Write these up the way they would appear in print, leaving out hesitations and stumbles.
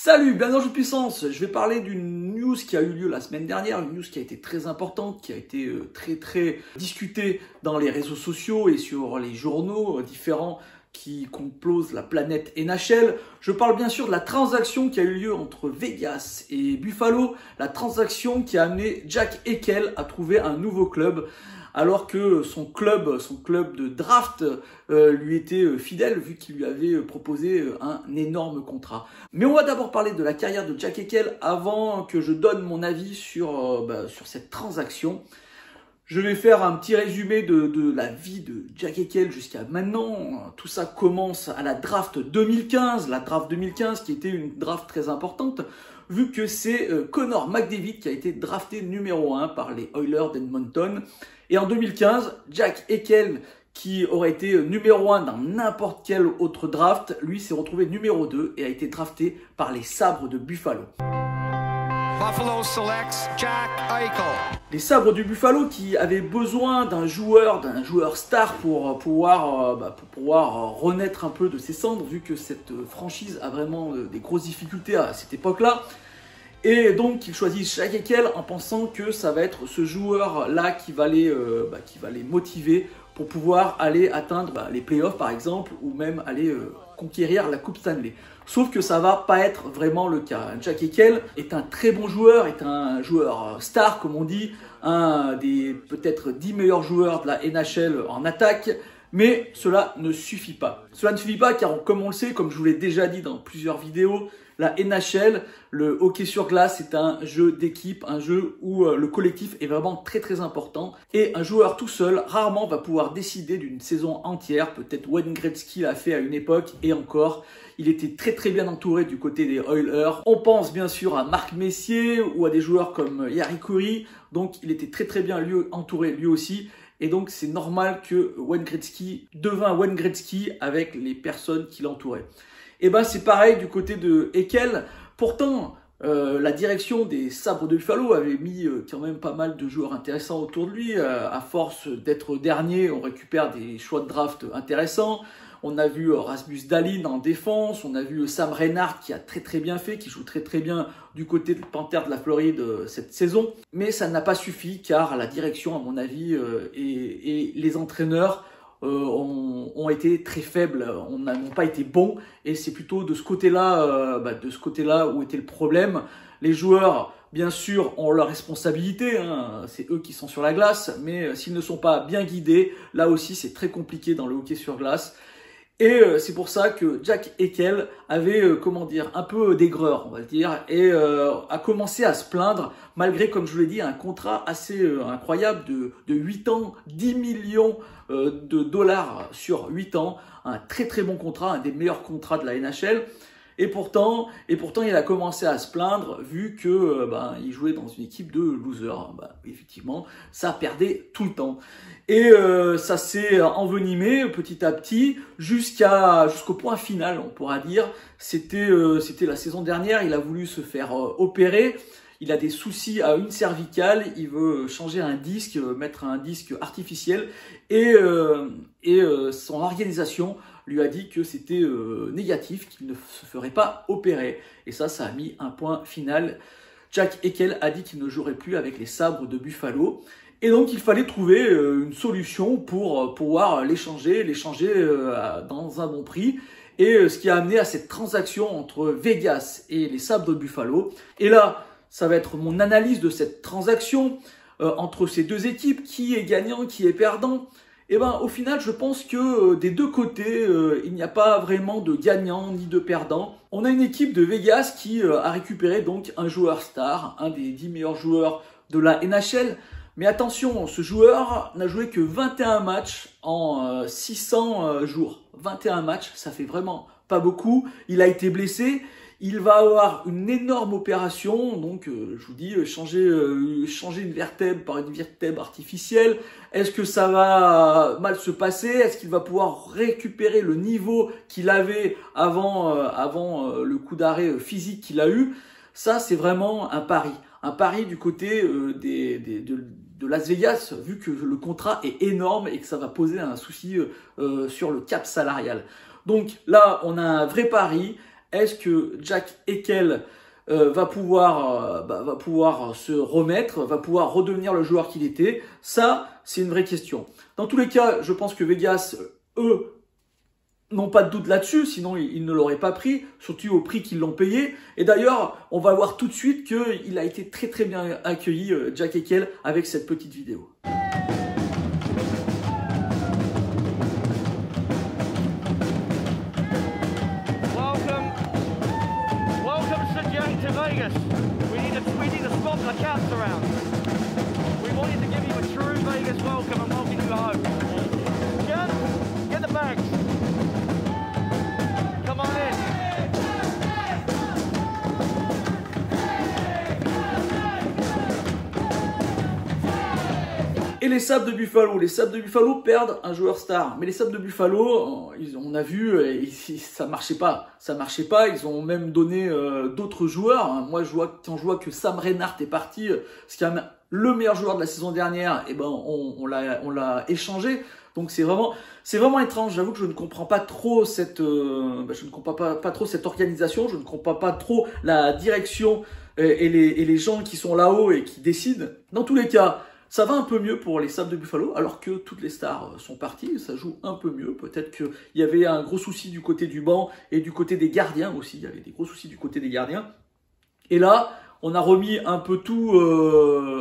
Salut, bienvenue dans Jeu de Puissance. Je vais parler d'une news qui a eu lieu la semaine dernière, une news qui a été très importante, qui a été très discutée dans les réseaux sociaux et sur les journaux différents qui composent la planète NHL. Je parle bien sûr de la transaction qui a eu lieu entre Vegas et Buffalo, la transaction qui a amené Jack Eichel à trouver un nouveau club, alors que son club de draft lui était fidèle vu qu'il lui avait proposé un énorme contrat. Mais on va d'abord parler de la carrière de Jack Eichel avant que je donne mon avis sur cette transaction. Je vais faire un petit résumé de la vie de Jack Eichel jusqu'à maintenant. Tout ça commence à la draft 2015, qui était une draft très importante, vu que c'est Connor McDavid qui a été drafté numéro 1 par les Oilers d'Edmonton. Et en 2015, Jack Eichel, qui aurait été numéro 1 dans n'importe quel autre draft, lui s'est retrouvé numéro 2 et a été drafté par les Sabres de Buffalo. Buffalo selects Jack Eichel. Les Sabres du Buffalo qui avaient besoin d'un joueur star pour pouvoir renaître un peu de ses cendres, vu que cette franchise a vraiment des grosses difficultés à cette époque-là. Et donc ils choisissent Jack Eichel en pensant que ça va être ce joueur-là qui va les motiver pour pouvoir aller atteindre les playoffs par exemple, ou même aller conquérir la Coupe Stanley. Sauf que ça va pas être vraiment le cas. Jack Eichel est un très bon joueur, est un joueur star comme on dit, un des peut-être 10 meilleurs joueurs de la NHL en attaque, mais cela ne suffit pas. Cela ne suffit pas car comme on le sait, comme je vous l'ai déjà dit dans plusieurs vidéos, la NHL, le hockey sur glace, c'est un jeu d'équipe, un jeu où le collectif est vraiment très important. Et un joueur tout seul, rarement va pouvoir décider d'une saison entière. Peut-être Wayne Gretzky l'a fait à une époque et encore. Il était très bien entouré du côté des Oilers. On pense bien sûr à Marc Messier ou à des joueurs comme Jari Kurri. Donc il était très bien entouré lui aussi. Et donc c'est normal que Wayne Gretzky devint Wayne Gretzky avec les personnes qui l'entouraient. Et ben c'est pareil du côté de Eichel. Pourtant, la direction des Sabres de Buffalo avait mis quand même pas mal de joueurs intéressants autour de lui. À force d'être dernier, on récupère des choix de draft intéressants. On a vu Rasmus Dahlin en défense, on a vu Sam Reinhart qui a très bien fait, qui joue très bien du côté des Panthers de la Floride cette saison. Mais ça n'a pas suffi car la direction, à mon avis, et les entraîneurs ont été très faibles, n'ont pas été bons, et c'est plutôt de ce côté-là où était le problème. Les joueurs, bien sûr, ont leur responsabilité, hein, c'est eux qui sont sur la glace, mais s'ils ne sont pas bien guidés, là aussi c'est très compliqué dans le hockey sur glace. Et c'est pour ça que Jack Eichel avait, un peu d'aigreur, on va dire, et a commencé à se plaindre, malgré, comme je vous l'ai dit, un contrat assez incroyable de 8 ans, 10 millions de dollars sur 8 ans, un très bon contrat, un des meilleurs contrats de la NHL. Et pourtant, il a commencé à se plaindre vu que il jouait dans une équipe de losers. Effectivement, ça perdait tout le temps. Et ça s'est envenimé petit à petit jusqu'au point final, on pourra dire. C'était la saison dernière, il a voulu se faire opérer. Il a des soucis à une cervicale, il veut changer un disque, mettre un disque artificiel et son organisation lui a dit que c'était négatif, qu'il ne se ferait pas opérer. Et ça a mis un point final. Jack Eichel a dit qu'il ne jouerait plus avec les Sabres de Buffalo. Et donc il fallait trouver une solution pour pouvoir l'échanger dans un bon prix. Et ce qui a amené à cette transaction entre Vegas et les Sabres de Buffalo. Et là, ça va être mon analyse de cette transaction entre ces deux équipes. Qui est gagnant, qui est perdant? Et au final, je pense que des deux côtés, il n'y a pas vraiment de gagnant ni de perdant. On a une équipe de Vegas qui a récupéré donc un joueur star, un des 10 meilleurs joueurs de la NHL. Mais attention, ce joueur n'a joué que 21 matchs en 600 jours. 21 matchs, ça fait vraiment pas beaucoup. Il a été blessé. Il va avoir une énorme opération, donc je vous dis, changer une vertèbre par une vertèbre artificielle. Est-ce que ça va mal se passer? Est-ce qu'il va pouvoir récupérer le niveau qu'il avait avant le coup d'arrêt physique qu'il a eu? Ça, c'est vraiment un pari. Un pari du côté de Las Vegas, vu que le contrat est énorme et que ça va poser un souci sur le cap salarial. Donc là, on a un vrai pari. est-ce que Jack Eichel va pouvoir se remettre, va pouvoir redevenir le joueur qu'il était? Ça, c'est une vraie question. Dans tous les cas, je pense que Vegas, eux, n'ont pas de doute là-dessus, sinon ils ne l'auraient pas pris, surtout au prix qu'ils l'ont payé. Et d'ailleurs, on va voir tout de suite qu'il a été très très bien accueilli, Jack Eichel, avec cette petite vidéo. Welcome St. Jack to Vegas. We need to swap the caps around. We wanted to give you a true Vegas welcome and welcome you home. Jan, get the bags. Come on in. Et les Sabres de Buffalo perdent un joueur star. Mais les Sabres de Buffalo, on a vu, ça marchait pas. Ils ont même donné d'autres joueurs. Moi, quand je vois que Sam Reinhart est parti, c'est quand même le meilleur joueur de la saison dernière. Et ben, on l'a échangé. Donc c'est vraiment étrange. J'avoue que je ne comprends pas trop cette organisation. Je ne comprends pas trop la direction et les gens qui sont là-haut et qui décident. Dans tous les cas, ça va un peu mieux pour les Sabres de Buffalo, alors que toutes les stars sont parties, ça joue un peu mieux. Peut-être qu'il y avait un gros souci du côté du banc et du côté des gardiens aussi. Il y avait des gros soucis du côté des gardiens. Et là, on a remis un peu tout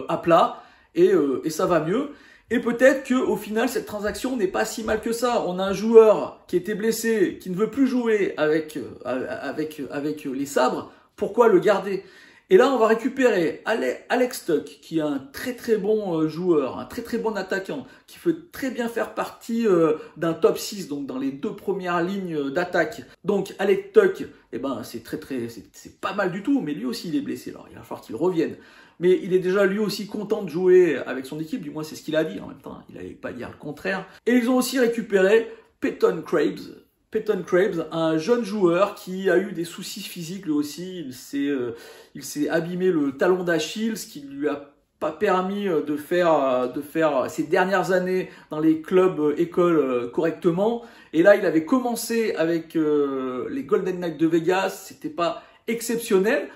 à plat et ça va mieux. Et peut-être qu'au final, cette transaction n'est pas si mal que ça. On a un joueur qui était blessé, qui ne veut plus jouer avec les Sabres. Pourquoi le garder ? Et là, on va récupérer Alex Tuch, qui est un très très bon joueur, un très très bon attaquant, qui peut très bien faire partie d'un top 6, donc dans les 2 premières lignes d'attaque. Donc Alex Tuch, eh ben, c'est pas mal du tout, mais lui aussi il est blessé, alors il va falloir qu'il revienne. Mais il est déjà lui aussi content de jouer avec son équipe, du moins c'est ce qu'il a dit en même temps, il n'allait pas dire le contraire. Et ils ont aussi récupéré Peyton Krebs, un jeune joueur qui a eu des soucis physiques lui aussi. Il s'est abîmé le talon d'Achille, ce qui lui a pas permis de faire ses dernières années dans les clubs écoles correctement. Et là, il avait commencé avec les Golden Knights de Vegas. C'était pas exceptionnel,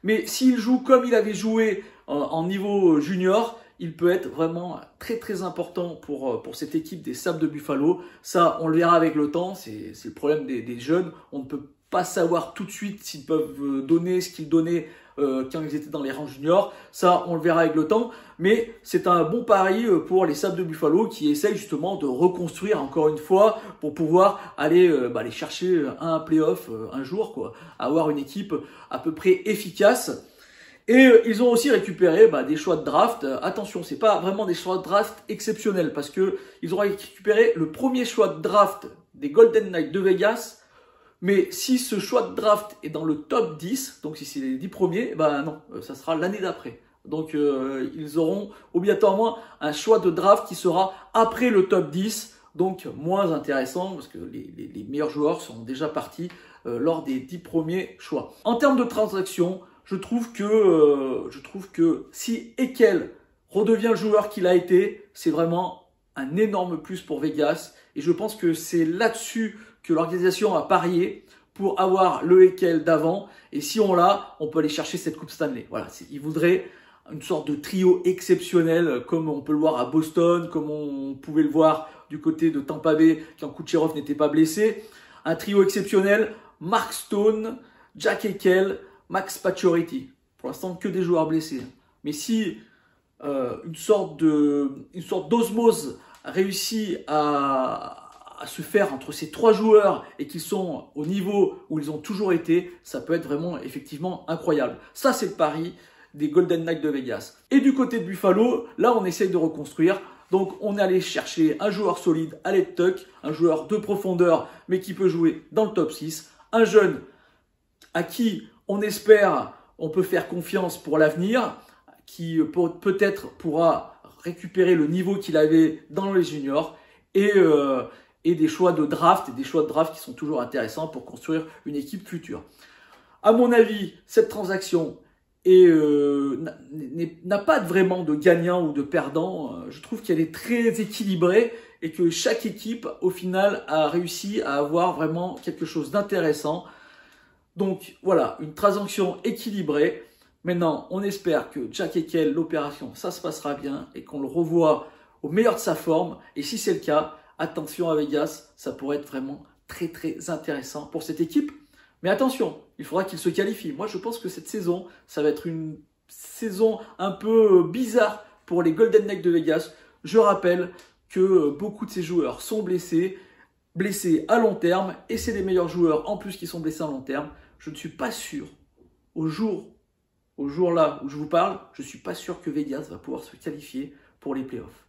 mais s'il joue comme il avait joué en niveau junior, il peut être vraiment très très important pour cette équipe des Sabres de Buffalo. Ça, on le verra avec le temps, c'est le problème des jeunes. On ne peut pas savoir tout de suite s'ils peuvent donner ce qu'ils donnaient quand ils étaient dans les rangs juniors. Ça, on le verra avec le temps. Mais c'est un bon pari pour les Sabres de Buffalo qui essayent justement de reconstruire encore une fois pour pouvoir aller chercher un playoff un jour, quoi. Avoir une équipe à peu près efficace. Et ils ont aussi récupéré des choix de draft. Attention, c'est pas vraiment des choix de draft exceptionnels parce que ils ont récupéré le premier choix de draft des Golden Knights de Vegas. Mais si ce choix de draft est dans le top 10, donc si c'est les 10 premiers, non, ça sera l'année d'après. Donc ils auront obligatoirement un choix de draft qui sera après le top 10, donc moins intéressant parce que les meilleurs joueurs sont déjà partis lors des 10 premiers choix. En termes de transaction, je trouve que si Eichel redevient le joueur qu'il a été, c'est vraiment un énorme plus pour Vegas. Et je pense que c'est là-dessus que l'organisation a parié pour avoir le Eichel d'avant. Et si on l'a, on peut aller chercher cette Coupe Stanley. Voilà, ils voudraient une sorte de trio exceptionnel, comme on peut le voir à Boston, comme on pouvait le voir du côté de Tampa Bay quand Kucherov n'était pas blessé. Un trio exceptionnel, Mark Stone, Jack Eichel, Max Pacioretty. Pour l'instant, que des joueurs blessés. Mais si une sorte d'osmose réussit à se faire entre ces 3 joueurs et qu'ils sont au niveau où ils ont toujours été, ça peut être vraiment effectivement incroyable. Ça, c'est le pari des Golden Knights de Vegas. Et du côté de Buffalo, là, on essaye de reconstruire. Donc, on est allé chercher un joueur solide, Alex Tuch, un joueur de profondeur, mais qui peut jouer dans le top 6. Un jeune à qui on espère, on peut faire confiance pour l'avenir, qui peut-être pourra récupérer le niveau qu'il avait dans les juniors et des choix de draft, qui sont toujours intéressants pour construire une équipe future. À mon avis, cette transaction n'a pas vraiment de gagnant ou de perdant. Je trouve qu'elle est très équilibrée et que chaque équipe, au final, a réussi à avoir vraiment quelque chose d'intéressant. Donc voilà, une transaction équilibrée. Maintenant, on espère que Jack Eichel, l'opération, ça se passera bien et qu'on le revoit au meilleur de sa forme. Et si c'est le cas, attention à Vegas, ça pourrait être vraiment très très intéressant pour cette équipe. Mais attention, il faudra qu'il se qualifie. Moi, je pense que cette saison, ça va être une saison un peu bizarre pour les Golden Knights de Vegas. Je rappelle que beaucoup de ces joueurs sont blessés à long terme, et c'est les meilleurs joueurs en plus qui sont blessés à long terme. Je ne suis pas sûr, au jour là où je vous parle, je ne suis pas sûr que Vegas va pouvoir se qualifier pour les playoffs.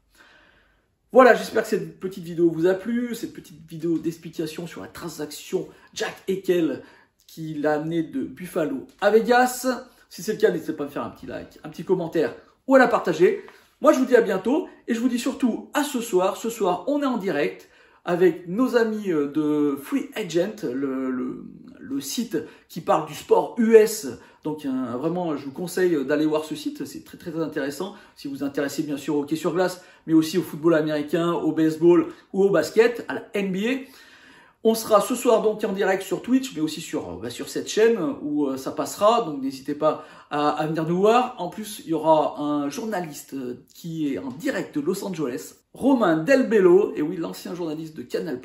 Voilà, j'espère que cette petite vidéo vous a plu, cette petite vidéo d'explication sur la transaction Jack Eichel qui l'a amené de Buffalo à Vegas. Si c'est le cas, n'hésitez pas à me faire un petit like, un petit commentaire ou à la partager. Moi, je vous dis à bientôt et je vous dis surtout à ce soir. Ce soir, on est en direct avec nos amis de Free Agent, le site qui parle du sport US. Donc vraiment, je vous conseille d'aller voir ce site, c'est très très intéressant. Si vous vous intéressez bien sûr au hockey sur glace, mais aussi au football américain, au baseball ou au basket, à la NBA. On sera ce soir donc en direct sur Twitch, mais aussi sur cette chaîne où ça passera. Donc n'hésitez pas à venir nous voir. En plus, il y aura un journaliste qui est en direct de Los Angeles, Romain Del Bello, et oui, l'ancien journaliste de Canal+,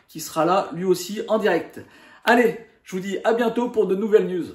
qui sera là lui aussi en direct. Allez, je vous dis à bientôt pour de nouvelles news.